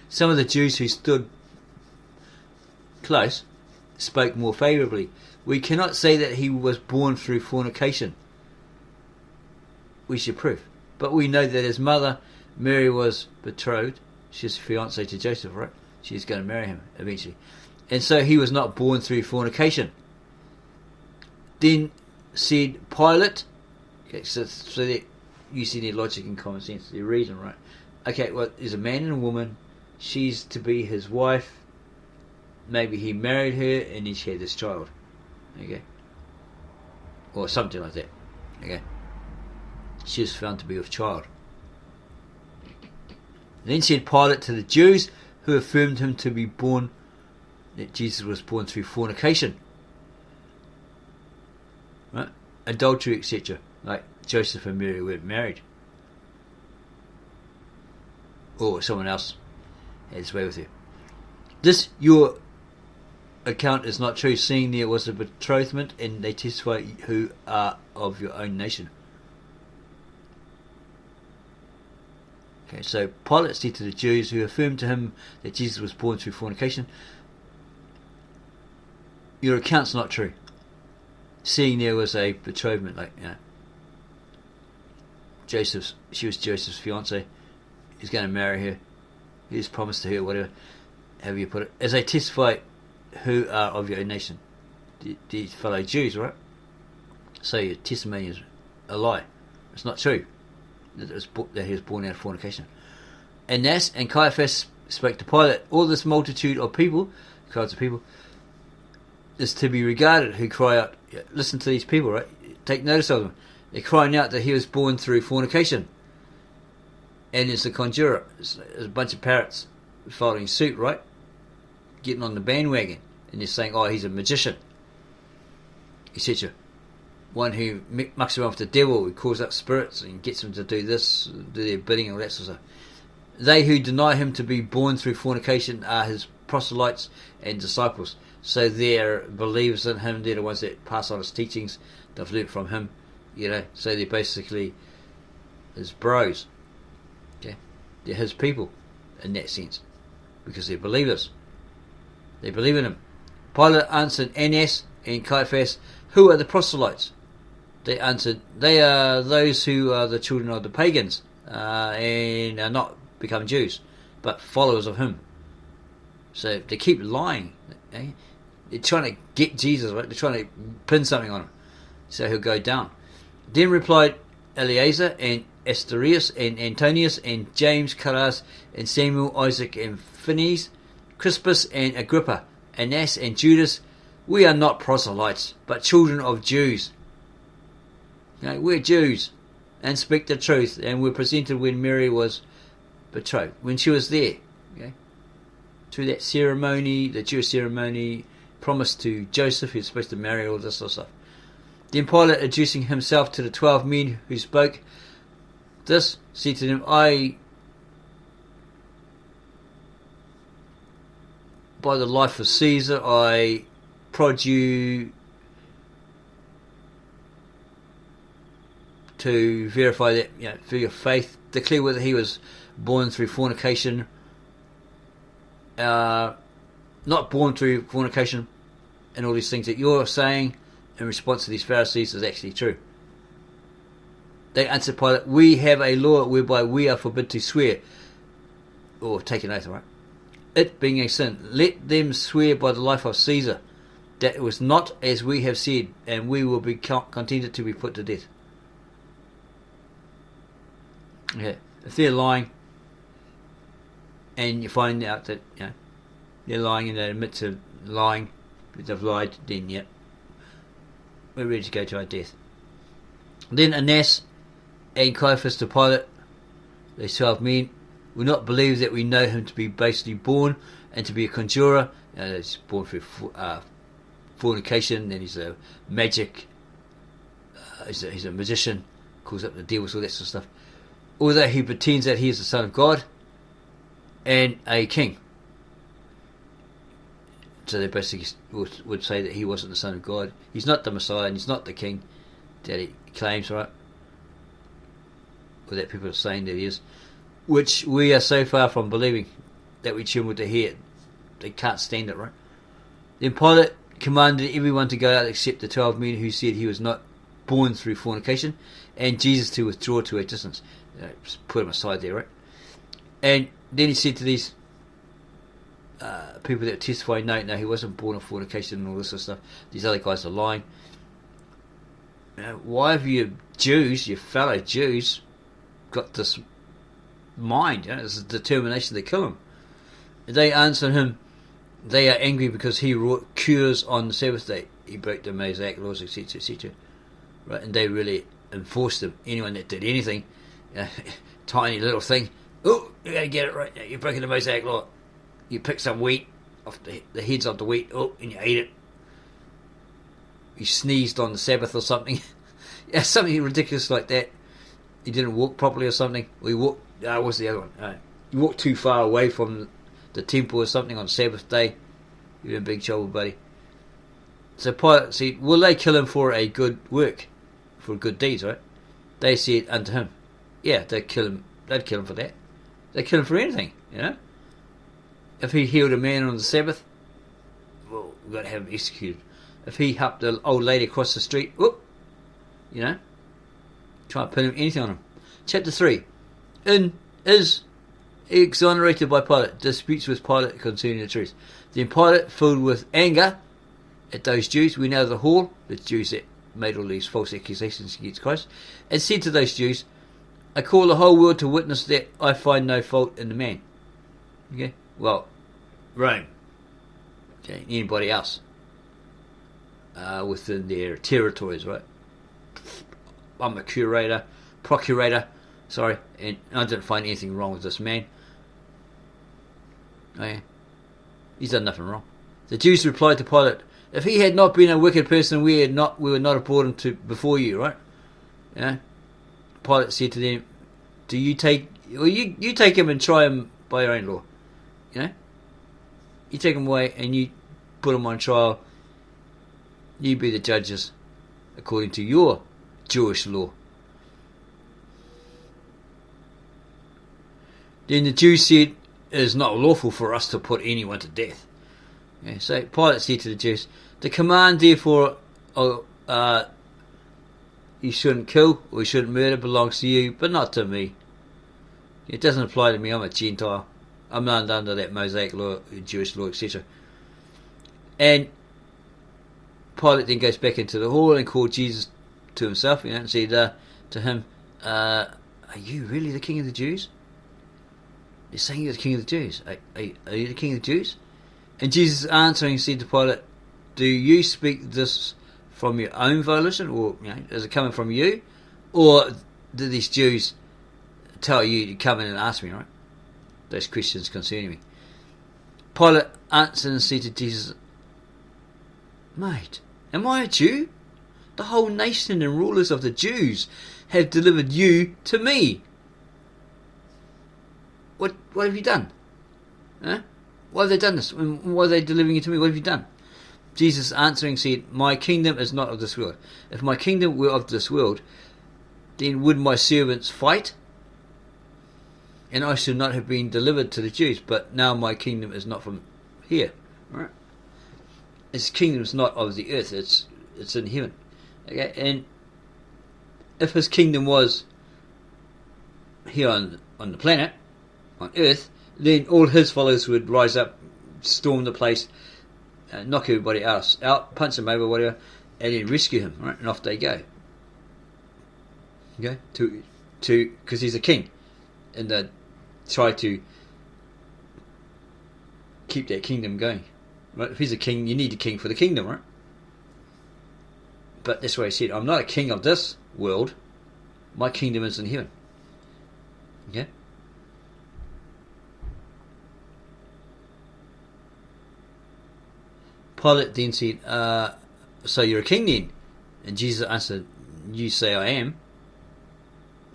Some of the Jews who stood close spoke more favourably. We cannot say that he was born through fornication. We should prove. But we know that his mother, Mary, was betrothed. She's fiancée to Joseph, right? She's going to marry him eventually. And so he was not born through fornication. Then said Pilate. Okay, so that you see their logic and common sense, their reason, right? Okay, well, there's a man and a woman. She's to be his wife. Maybe he married her and then she had this child. Okay. Or something like that. Okay. She was found to be with child. Then said Pilate to the Jews who affirmed him to be born, that Jesus was born through fornication. Right? Adultery, etc. Like Joseph and Mary were married. Or someone else had his way with you. This, your account is not true, seeing there was a betrothment and they testify who are of your own nation. Okay, so Pilate said to the Jews who affirmed to him that Jesus was born through fornication, your account's not true, seeing there was a betrothment, like, you know, she was Joseph's fiancée, he's going to marry her, he's promised to her, whatever, however you put it, as they testify who are of your own nation, the fellow Jews, right? So your testimony is a lie. It's not true that he was born out of fornication. Annas and Caiaphas spoke to Pilate. All this multitude of people, crowds of people, is to be regarded who cry out. Listen to these people, right? Take notice of them. They're crying out that he was born through fornication. And it's a conjurer. It's a bunch of parrots following suit, right? Getting on the bandwagon. And they're saying, oh, he's a magician, etc. One who mucks around with the devil, who calls up spirits and gets them to do this, do their bidding, and all that sort of stuff. They who deny him to be born through fornication are his proselytes and disciples. So they're believers in him. They're the ones that pass on his teachings. They've learnt from him, you know. So they're basically his bros. Okay, they're his people in that sense, because they're believers. They believe in him. Pilate answered Annas and Caiaphas, who are the proselytes? They answered, they are those who are the children of the pagans and are not become Jews, but followers of him. So they keep lying. Eh? They're trying to get Jesus, right? They're trying to pin something on him so he'll go down. Then replied Eleazar and Asterius and Antonius and James, Caras and Samuel, Isaac and Phineas, Crispus and Agrippa, Annas and Judas, we are not proselytes, but children of Jews. Okay, we're Jews and speak the truth, and were presented when Mary was betrothed, when she was there. Okay, through that ceremony, the Jewish ceremony, promised to Joseph, who's supposed to marry, all this sort of stuff. Then Pilate, addressing himself to the 12 men who spoke this, said to them, I, by the life of Caesar, I prod you to verify that, you know, through your faith, declare whether he was born through fornication, not born through fornication, and all these things that you're saying in response to these Pharisees is actually true. They answered Pilate, we have a law whereby we are forbid to swear, or take an oath, right? It being a sin, let them swear by the life of Caesar, that it was not as we have said, and we will be contented to be put to death. Okay, if they're lying, and you find out that, you know, they're lying and they admit to lying, but they've lied, then yeah, we're ready to go to our death. Then Annas and Caiaphas to Pilate, these 12 men, will not believe that we know him to be basically born and to be a conjurer. He's born through fornication, and he's a magic, he's a magician, calls up the devils, all that sort of stuff. Although he pretends that he is the Son of God and a king. So they basically would say that he wasn't the Son of God. He's not the Messiah, and he's not the king that he claims, right? Or that people are saying that he is. Which we are so far from believing. that we tremble to hear. They can't stand it, right? Then Pilate commanded everyone to go out except the 12 men who said he was not born through fornication, and Jesus to withdraw to a distance. Just put him aside there, right? And then he said to these people that testify, no, he wasn't born of fornication and all this sort of stuff. These other guys are lying. Why have you Jews, your fellow Jews, got this mind, this determination to kill him? They answered him, they are angry because he wrought cures on the Sabbath day. He broke the Mosaic laws, etc., etc. Right? And they really enforced him. Anyone that did anything, tiny little thing, oh, you gotta get it right. You're breaking the Mosaic law. You pick some wheat off the heads of the wheat, and you ate it. You sneezed on the Sabbath or something. Something ridiculous like that. You didn't walk properly or something. We walked. What's the other one? You walked too far away from the temple or something on Sabbath day. You're in big trouble, buddy. So Pilate said, will they kill him for a good work, for good deeds, right? They said unto him, yeah, they'd kill him. They'd kill him for that. They'd kill him for anything, If he healed a man on the Sabbath, well, we've got to have him executed. If he helped an old lady across the street, try and pin him, anything on him. Chapter 3. Is exonerated by Pilate, disputes with Pilate concerning the truth. Then Pilate, filled with anger at those Jews, went out of the hall, the Jews that made all these false accusations against Christ, and said to those Jews, I call the whole world to witness that I find no fault in the man. Okay? Well, Rome. Okay? Anybody else within their territories, right? I'm a procurator, and I didn't find anything wrong with this man. Okay? He's done nothing wrong. The Jews replied to Pilate, if he had not been a wicked person, we would not have brought him before you, right? Pilate said to them, do you take him and try him by your own law. You take him away and you put him on trial. You be the judges according to your Jewish law. Then the Jews said, it is not lawful for us to put anyone to death. So Pilate said to the Jews, the command therefore you shouldn't kill or you shouldn't murder belongs to you, but not to me. It doesn't apply to me. I'm a Gentile. I'm not under that Mosaic law, Jewish law, etc. And Pilate then goes back into the hall and called Jesus to himself, and said to him, are you really the king of the Jews? They're saying you're the king of the Jews. Are you the king of the Jews? And Jesus answering said to Pilate, do you speak this from your own volition, or is it coming from you? Or did these Jews tell you to come in and ask me, right? Those questions concerning me. Pilate answered and said to Jesus, mate, am I a Jew? The whole nation and rulers of the Jews have delivered you to me. What have you done? Why have they done this? Why are they delivering you to me? What have you done? Jesus answering said, my kingdom is not of this world. If my kingdom were of this world, then would my servants fight? And I should not have been delivered to the Jews. But now my kingdom is not from here. Right? His kingdom is not of the earth. It's in heaven. Okay? And if his kingdom was here on the planet, on earth, then all his followers would rise up, storm the place, knock everybody else out, punch them over, whatever, and then rescue him, right? And off they go. Okay, because he's a king, and they try to keep that kingdom going. Right? If he's a king, you need a king for the kingdom, right? But that's why he said, I'm not a king of this world. My kingdom is in heaven. Okay. Pilate then said, so you're a king then? And Jesus answered, you say I am.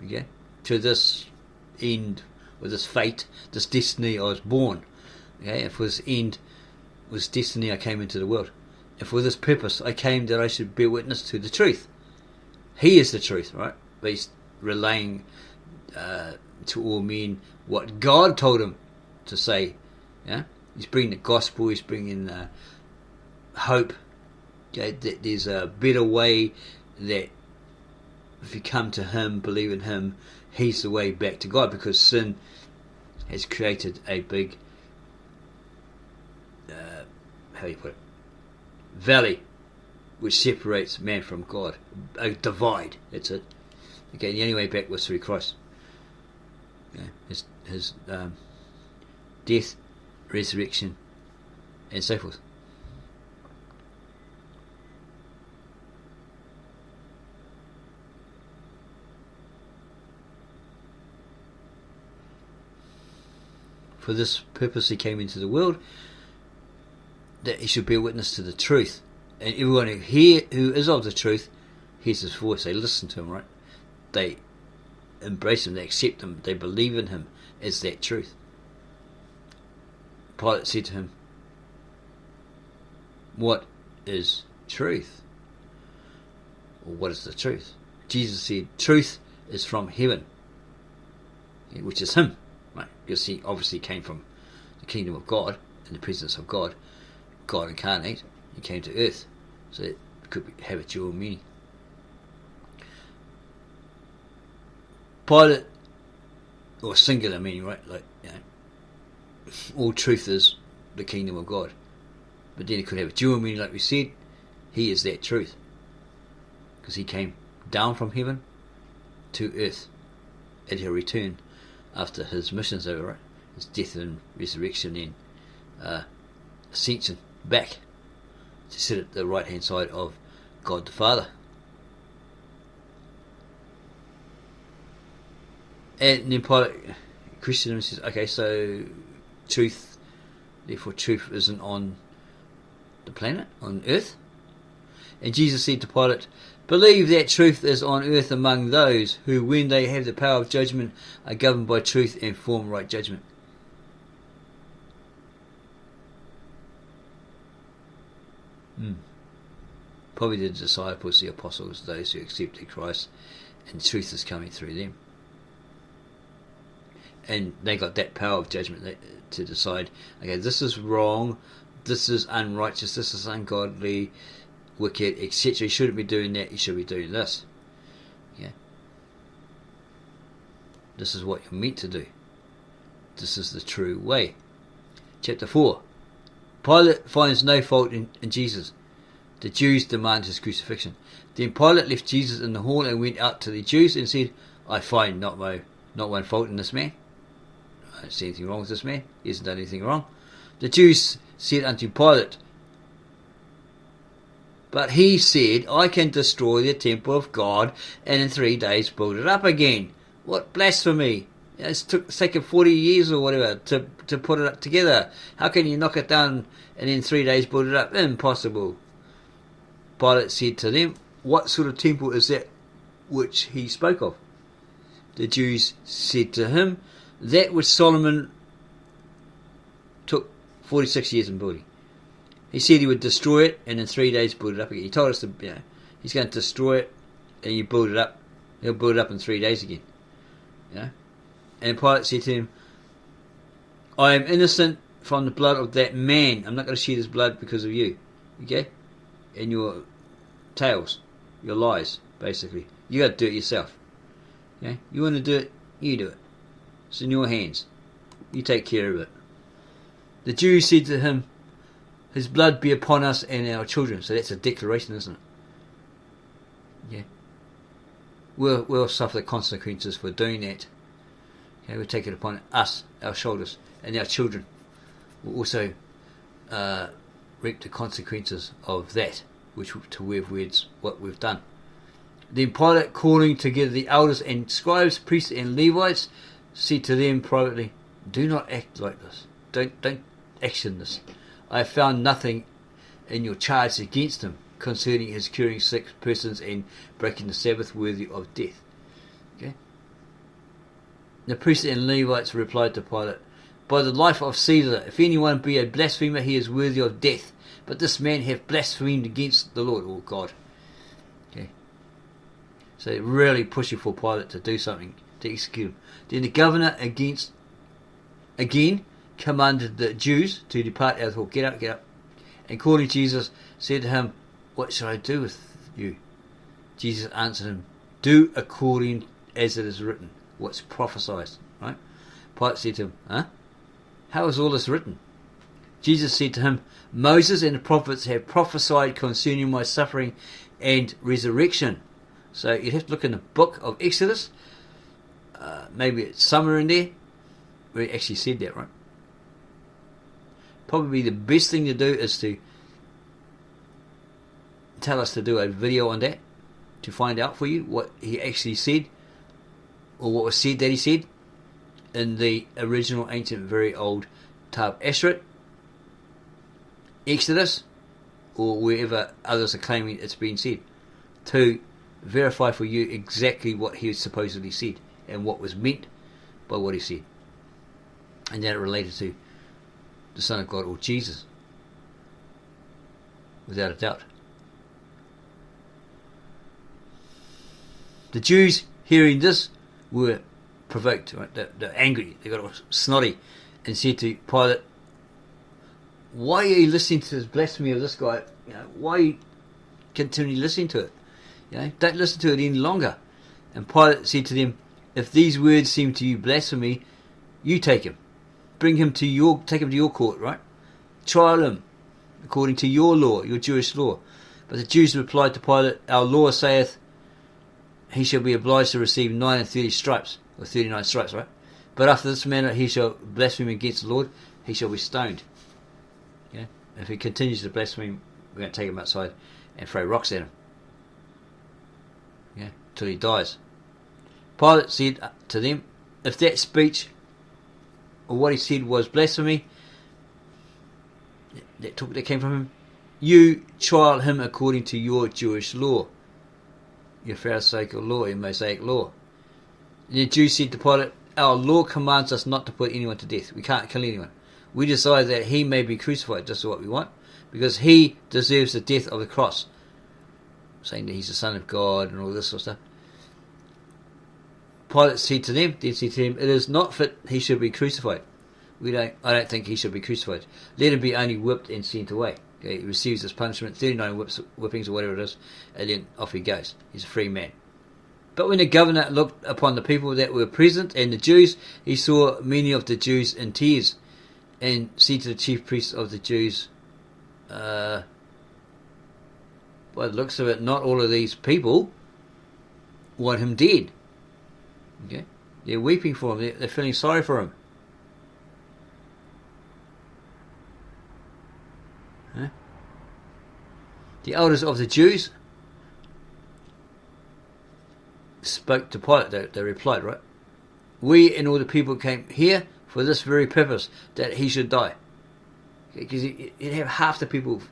Okay. To this end, or this fate, this destiny I was born. Okay. And for this end was destiny I came into the world. And for this purpose I came that I should bear witness to the truth. He is the truth, right? But he's relaying to all men what God told him to say Yeah, he's bringing the gospel. He's bringing hope. Okay, that there's a better way, that if you come to him, believe in him, he's the way back to God, because sin has created a big how do you put it, valley which separates man from God, a divide. That's it. Okay, the only way back was through Christ. Yeah, his death, resurrection, and so forth. For this purpose he came into the world, that he should bear witness to the truth. And everyone who is of the truth hears his voice. They listen to him, right? They embrace him, they accept him, they believe in him as that truth. Pilate said to him, "What is truth?" Or what is the truth? Jesus said, "Truth is from heaven," which is him. Right? Because he obviously came from the kingdom of God, in the presence of God, God incarnate. He came to earth, so it could have a dual meaning. Pilate, or singular meaning, right? Like, all truth is the kingdom of God. But then it could have a dual meaning, like we said. He is that truth, because he came down from heaven to earth, and he'll return after his mission's over, right? His death and resurrection and ascension back to sit at the right hand side of God the Father. And then Pilate questioned him and says, "Okay, so truth, therefore truth isn't on the planet, on earth?" And Jesus said to Pilate, "Believe that truth is on earth among those who, when they have the power of judgment, are governed by truth and form right judgment." Probably the disciples, the apostles, those who accepted Christ, and truth is coming through them. And they got that power of judgment to decide, okay, this is wrong, this is unrighteous, this is ungodly, wicked, etc. You shouldn't be doing that, you should be doing this. Yeah. This is what you're meant to do. This is the true way. Chapter 4. Pilate finds no fault in Jesus. The Jews demand his crucifixion. Then Pilate left Jesus in the hall and went out to the Jews and said, "I find not one fault in this man. I don't see anything wrong with this man. He hasn't done anything wrong." The Jews said unto Pilate, "But he said, I can destroy the temple of God and in 3 days build it up again." What blasphemy! It's taken 40 years or whatever to put it up together. How can you knock it down and in 3 days build it up? Impossible. Pilate said to them, "What sort of temple is that which he spoke of?" The Jews said to him, "That which Solomon took 46 years in building. He said he would destroy it and in 3 days build it up again." He told us he's going to destroy it and you build it up. He'll build it up in 3 days again. And Pilate said to him, "I am innocent from the blood of that man. I'm not going to shed his blood because of you." Okay? And your tales, your lies, basically. You got to do it yourself. Okay? You want to do it, you do it. It's in your hands. You take care of it. The Jews said to him, "His blood be upon us and our children." So that's a declaration, isn't it? Yeah. We'll suffer the consequences for doing that. Okay, we'll take it upon us, our shoulders, and our children will also reap the consequences of that, which to we've what we've done. Then Pilate, calling together the elders and scribes, priests and Levites, said to them privately, "Do not act like this. Don't action this. I have found nothing in your charge against him concerning his curing sick persons and breaking the Sabbath worthy of death." Okay. The priests and Levites replied to Pilate, "By the life of Caesar, if anyone be a blasphemer, he is worthy of death. But this man hath blasphemed against the Lord," or God. Okay. So they're really pushing for Pilate to do something, to execute him. Then the governor again commanded the Jews to depart out of the hall. Get up, get up. And calling Jesus, said to him, what shall I do with you? Jesus answered him, do according as it is written, what's prophesied. Right? Pilate said to him, how is all this written? Jesus said to him, Moses and the prophets have prophesied concerning my suffering and resurrection. So you'd have to look in the book of Exodus, maybe it's somewhere in there where it actually said that, right? Probably the best thing to do is to tell us to do a video on that, to find out for you what he actually said, or what was said that he said in the original ancient, very old Tab Ashrit, Exodus, or wherever others are claiming it's been said, to verify for you exactly what he supposedly said and what was meant by what he said, and that it related to the Son of God or Jesus, without a doubt. The Jews, hearing this, were provoked. Right? They're angry. They got all snotty, and said to Pilate, "Why are you listening to this blasphemy of this guy? Why are you continually listening to it? Don't listen to it any longer." And Pilate said to them, "If these words seem to you blasphemy, you take him, take him to your court, right? Trial him according to your law, your Jewish law." But the Jews replied to Pilate, "Our law saith, he shall be obliged to receive 39 stripes, or 39 stripes, right? But after this manner he shall blaspheme against the Lord, he shall be stoned." If he continues to blaspheme, we're going to take him outside and throw rocks at him. Till he dies. Pilate said to them, if that speech, or what he said was blasphemy, that came from him, you trial him according to your Jewish law, your Pharisaical law, your Mosaic law. And the Jews said to Pilate, our law commands us not to put anyone to death. We can't kill anyone. We desire that he may be crucified, just what we want, because he deserves the death of the cross, saying that he's the Son of God and all this sort of stuff. Pilate said to them, it is not fit he should be crucified. I don't think he should be crucified. Let him be only whipped and sent away. He receives his punishment, 39 whippings or whatever it is, and then off he goes. He's a free man. But when the governor looked upon the people that were present and the Jews, he saw many of the Jews in tears, and said to the chief priests of the Jews, by the looks of it, not all of these people want him dead. Okay, they're weeping for him. They're feeling sorry for him. The elders of the Jews spoke to Pilate. They replied, right? We and all the people came here for this very purpose, that he should die. Because you'd have half the people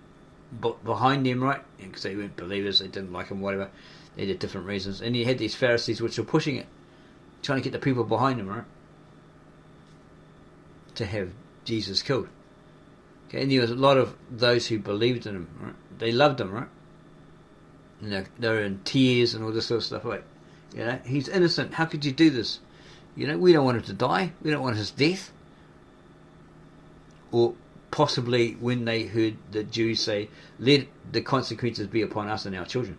behind him, right? Because they weren't believers, they didn't like him, whatever. They had different reasons. And you had these Pharisees which were pushing it, trying to get the people behind him, right? To have Jesus killed. Okay, and there was a lot of those who believed in him, right? They loved him, right? They were in tears and all this sort of stuff, right? He's innocent. How could you do this? We don't want him to die. We don't want his death. Or possibly when they heard the Jews say, let the consequences be upon us and our children,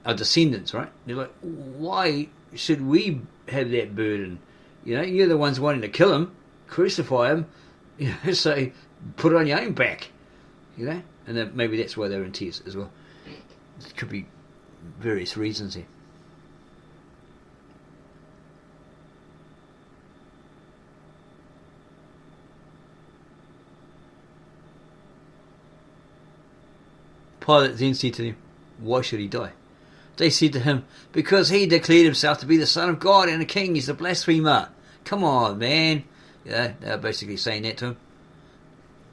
our descendants, right? They're like, why should we have that burden? You're the ones wanting to kill him, crucify him, so put it on your own back, and then maybe that's why they're in tears as well. It could be various reasons here. Pilate then said to them, why should he die? They said to him, because he declared himself to be the Son of God and a king. He's a blasphemer. Come on, man. They're basically saying that to him.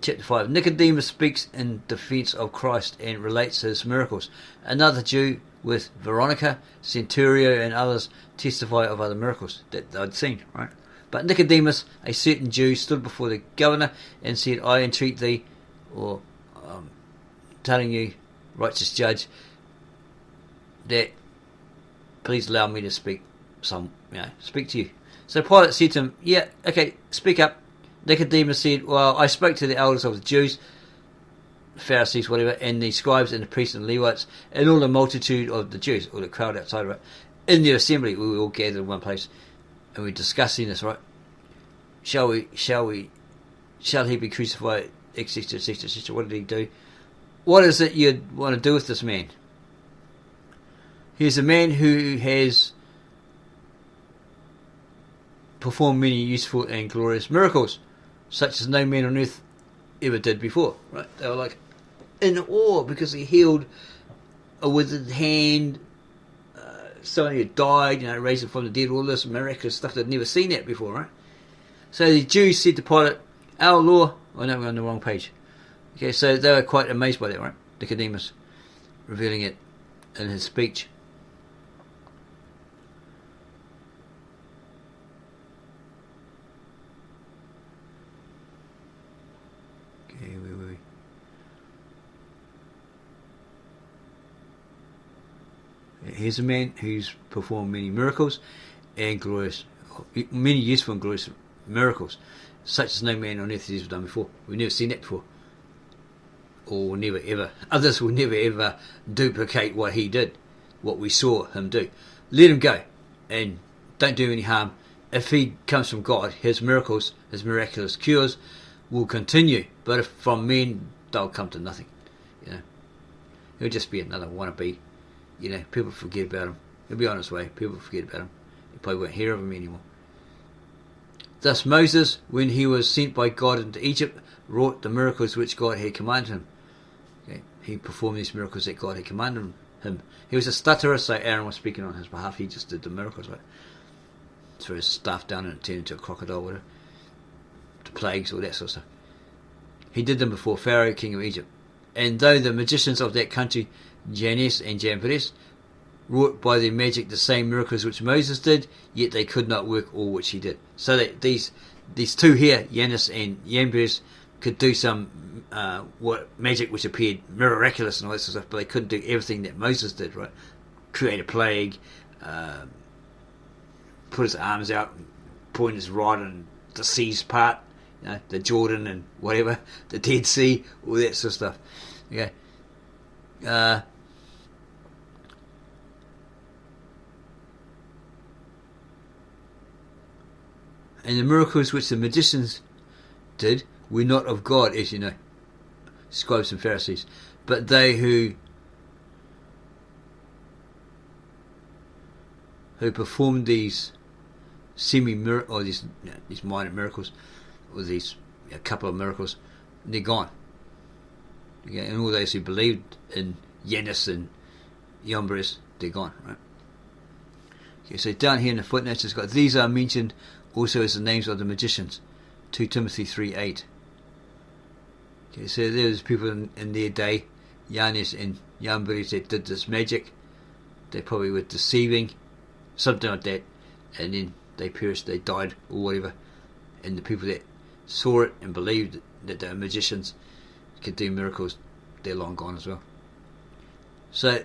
Chapter 5. Nicodemus speaks in defense of Christ and relates his miracles. Another Jew with Veronica, Centurio, and others testify of other miracles that they'd seen, right? But Nicodemus, a certain Jew, stood before the governor and said, I entreat thee, or telling you, righteous judge, that please allow me to speak to you. So Pilate said to him, yeah, okay, speak up. Nicodemus said, well, I spoke to the elders of the Jews, Pharisees, whatever, and the scribes and the priests and the Levites, and all the multitude of the Jews, or the crowd outside, right? In the assembly, we were all gathered in one place, and we're discussing this, right? Shall he be crucified, etc., etc., etc.? What did he do? What is it you'd want to do with this man? He's a man who has performed many useful and glorious miracles, such as no man on earth ever did before. Right? They were like in awe because he healed a withered hand, someone who died, raised him from the dead, all this miraculous stuff they'd never seen that before, right? So the Jews said to Pilate, our law... Oh no, we're on the wrong page. Okay, so they were quite amazed by that, right? Nicodemus revealing it in his speech. Okay, where were we? Here's a man who's performed many miracles and many useful and glorious miracles, such as no man on earth has ever done before. We've never seen that before. Or never ever. Others will never ever duplicate what he did, what we saw him do. Let him go and don't do any harm. If he comes from God, his miracles, his miraculous cures will continue. But if from men, they'll come to nothing. He'll just be another wannabe. People forget about him. He'll be on his way. People forget about him. You probably won't hear of him anymore. Thus Moses, when he was sent by God into Egypt, wrought the miracles which God had commanded him. Okay. He performed these miracles that God had commanded him. He was a stutterer, so Aaron was speaking on his behalf. He just did the miracles, right? Threw his staff down and it turned into a crocodile, whatever. The plagues, all that sort of stuff. He did them before Pharaoh, king of Egypt. And though the magicians of that country, Jannes and Jambres, wrought by their magic the same miracles which Moses did, yet they could not work all which he did. So that these two here, Jannes and Jambres, could do some magic which appeared miraculous and all that sort of stuff, but they couldn't do everything that Moses did, right? Create a plague, put his arms out, point his rod and the seas part, the Jordan and whatever, the Dead Sea, all that sort of stuff. Okay. And the miracles which the magicians did were not of God, as you know, scribes and Pharisees, but they who performed these or these minor miracles, or these couple of miracles, they're gone. Okay, and all those who believed in Jannes and Jambres, they're gone, right? Okay, so down here in the footnotes it's got, these are mentioned also as the names of the magicians, 2 Timothy 3:8. Okay, so there's people in their day, Jannes and Jambres, that did this magic. They probably were deceiving, something like that, and then they perished, they died, or whatever. And the people that saw it and believed that they were magicians could do miracles, they're long gone as well. So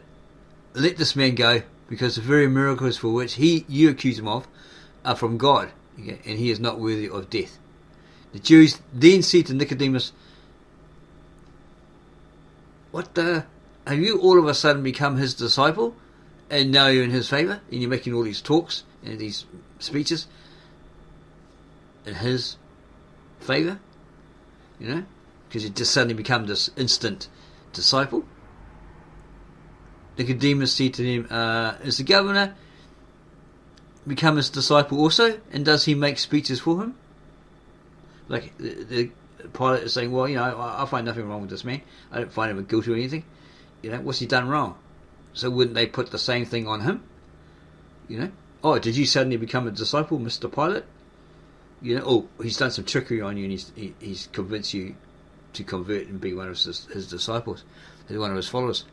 let this man go, because the very miracles for which you accuse him of are from God, okay, and he is not worthy of death. The Jews then said to Nicodemus, have you all of a sudden become his disciple, and now you're in his favour, and you're making all these talks and these speeches in his favour, because you just suddenly become this instant disciple? Nicodemus said to them, is the governor become his disciple also, and does he make speeches for him? Like the Pilate is saying, well, I find nothing wrong with this man. I don't find him guilty or anything. What's he done wrong? So wouldn't they put the same thing on him? Oh, did you suddenly become a disciple, Mr. Pilate? Oh, he's done some trickery on you, and he's convinced you to convert and be one of his disciples, one of his followers.